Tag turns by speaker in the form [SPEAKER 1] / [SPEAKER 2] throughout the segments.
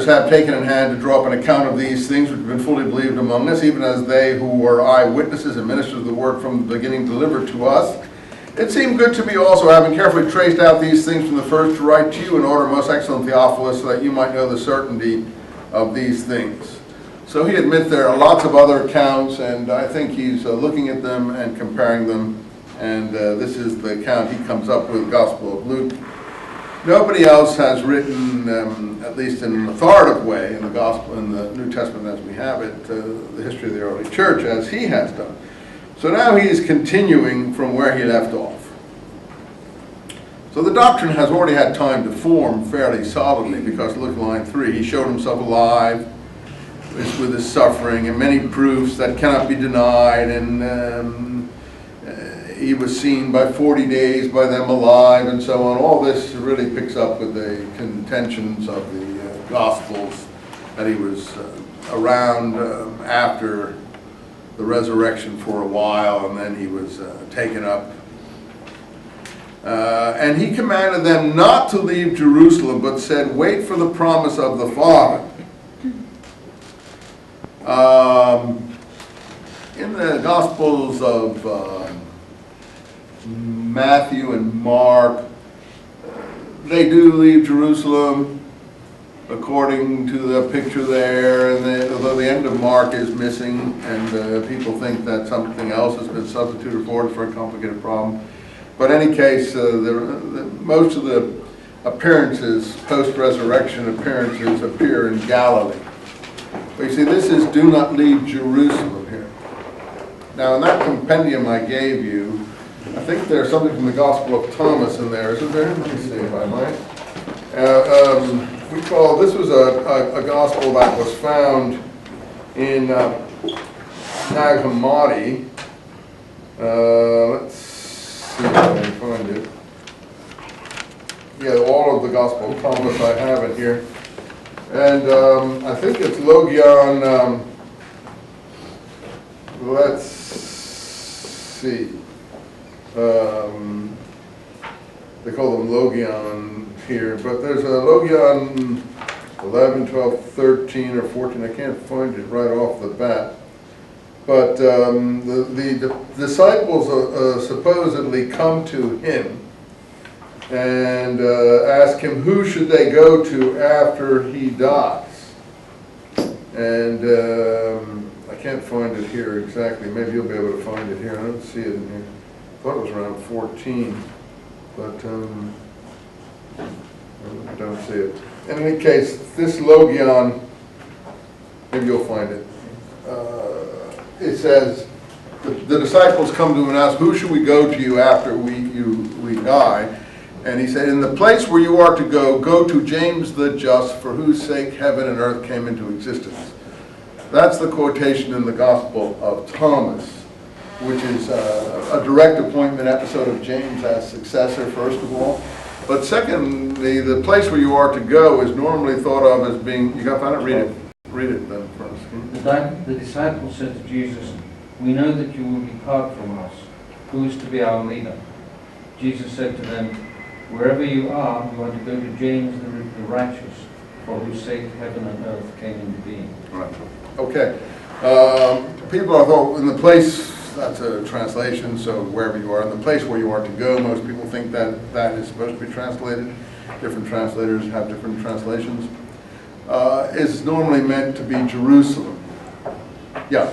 [SPEAKER 1] others have taken in hand to draw up an account of these things which have been fully believed among us, even as they who were eyewitnesses and ministers of the word from the beginning delivered to us. It seemed good to me also, having carefully traced out these things from the first, to write to you in order, most excellent Theophilus, so that you might know the certainty of these things. So he admits there are lots of other accounts, and I think he's looking at them and comparing them, and this is the account he comes up with, Gospel of Luke. Nobody else has written, at least in an authoritative way, in the Gospel, in the New Testament as we have it, the history of the early church as he has done. So now he is continuing from where he left off. So the doctrine has already had time to form fairly solidly, because look at line 3. He showed himself alive with his suffering and many proofs that cannot be denied, and he was seen by 40 days by them alive, and so on. All this really picks up with the contentions of the Gospels, that he was around after the resurrection for a while, and then he was taken up. And he commanded them not to leave Jerusalem, but said, wait for the promise of the Father. In the Gospels of Matthew and Mark, they do leave Jerusalem according to the picture there, and although the end of Mark is missing, and people think that something else has been substituted for it for a complicated problem. But in any case, most of the appearances, post-resurrection appearances, appear in Galilee. But you see, this is do not leave Jerusalem here. Now in that compendium I gave you, I think there's something from the Gospel of Thomas in there, isn't there? Let me see if I might. This was a gospel that was found in Nag Hammadi. Let's see if I can find it. Yeah, all of the Gospel of Thomas, I have it here. And I think it's Logion, let's see. They call them Logion here, but there's a Logion 11, 12, 13, or 14. I can't find it right off the bat. But the disciples supposedly come to him and ask him, who should they go to after he dies? And I can't find it here exactly. Maybe you'll be able to find it here. I don't see it in here. I thought it was around 14, but I don't see it. In any case, this Logion, maybe you'll find it. It says, the disciples come to him and ask, who should we go to you after we die? And he said, in the place where you are to go, go to James the Just, for whose sake heaven and earth came into existence. That's the quotation in the Gospel of Thomas, which is a direct appointment episode of James as successor, first of all. But secondly, the place where you are to go is normally thought of as being, you got to find it? Read it. Read it then first.
[SPEAKER 2] The disciples said to Jesus, we know that you will depart from us. Who is to be our leader? Jesus said to them, wherever you are to go to James the righteous, for whose sake heaven and earth came into being.
[SPEAKER 1] Right. Okay. People are thought in the place, that's a translation, so wherever you are, in the place where you are to go, most people think that that is supposed to be translated. Different translators have different translations. Is normally meant to be Jerusalem. Yeah.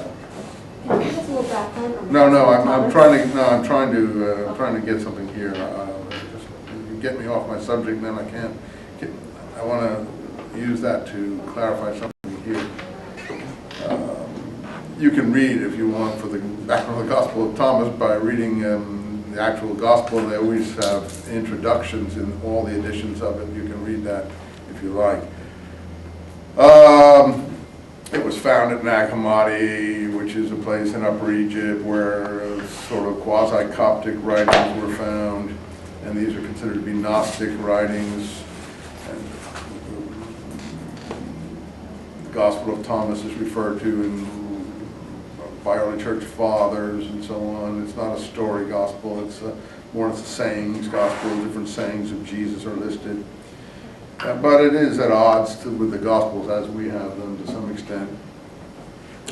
[SPEAKER 3] Can you give us a little background on
[SPEAKER 1] No, I'm trying to get something here. Just get me off my subject, then I can't. I want to use that to clarify something here. You can read if you want for the background of the Gospel of Thomas by reading the actual Gospel. They always have introductions in all the editions of it. You can read that if you like. It was found at Nag Hammadi, which is a place in Upper Egypt where sort of quasi-Coptic writings were found, and these are considered to be Gnostic writings. And the Gospel of Thomas is referred to by early church fathers and so on. It's not a story gospel, it's more of a sayings gospel. Different sayings of Jesus are listed. But it is at odds with the Gospels as we have them to some extent.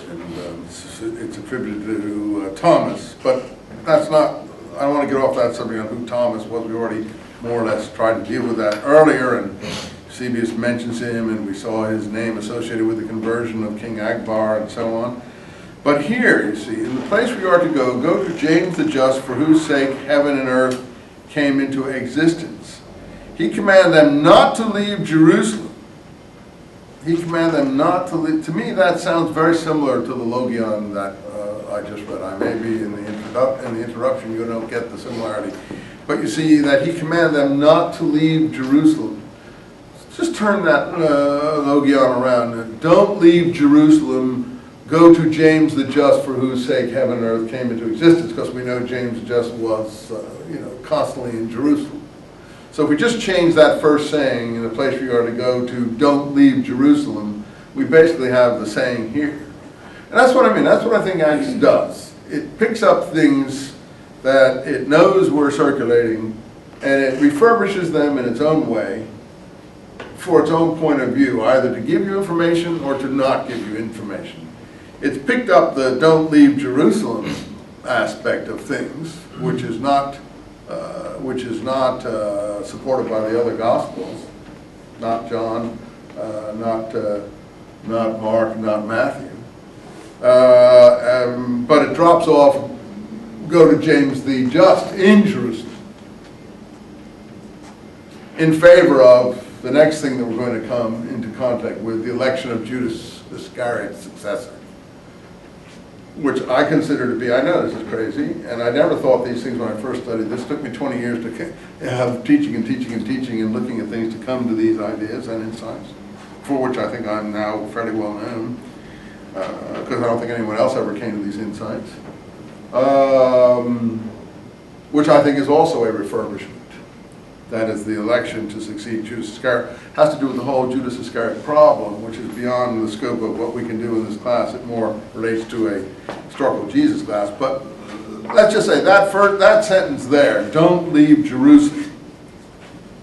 [SPEAKER 1] And it's attributed to Thomas, but that's not, I don't want to get off that subject on who Thomas was. We already more or less tried to deal with that earlier, and Eusebius mentions him, and we saw his name associated with the conversion of King Akbar and so on. But here, you see, in the place we are to go to James the Just, for whose sake heaven and earth came into existence. He commanded them not to leave Jerusalem. He commanded them not to leave. To me, that sounds very similar to the Logion that I just read. I may be in the interruption, you don't get the similarity. But you see that he commanded them not to leave Jerusalem. Just turn that Logion around. Don't leave Jerusalem. Go to James the Just, for whose sake heaven and earth came into existence, because we know James the Just was, constantly in Jerusalem. So if we just change that first saying in the place we are to go to, don't leave Jerusalem, we basically have the saying here. And that's what I mean. That's what I think Acts does. It picks up things that it knows we're circulating, and it refurbishes them in its own way for its own point of view, either to give you information or to not give you information. It's picked up the don't leave Jerusalem aspect of things, which is not supported by the other Gospels, not John, not Mark, not Matthew. But it drops off, go to James the Just in Jerusalem, in favor of the next thing that we're going to come into contact with, the election of Judas Iscariot's successor, which I consider to be, I know this is crazy, and I never thought these things when I first studied. This took me 20 years to have teaching and looking at things to come to these ideas and insights, for which I think I'm now fairly well known, because I don't think anyone else ever came to these insights, which I think is also a refurbishment. That is, the election to succeed Judas Iscariot has to do with the whole Judas Iscariot problem, which is beyond the scope of what we can do in this class. It more relates to a historical Jesus class. But let's just say that sentence there, don't leave Jerusalem,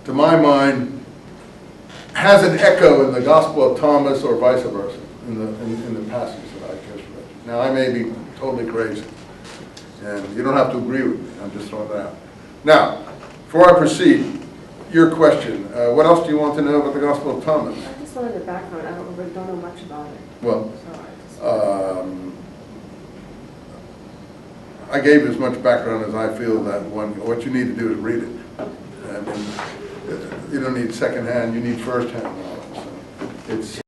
[SPEAKER 1] to my mind, has an echo in the Gospel of Thomas or vice versa in the passage that I just read. Now, I may be totally crazy, and you don't have to agree with me. I'm just throwing that out. Now, before I proceed, your question. What else do you want to know about the Gospel of Thomas?
[SPEAKER 3] I just wanted the background. I don't know much about it.
[SPEAKER 1] Well,
[SPEAKER 3] So
[SPEAKER 1] I gave you as much background as I feel that what you need to do is read it. I mean, you don't need secondhand, you need firsthand knowledge. So it's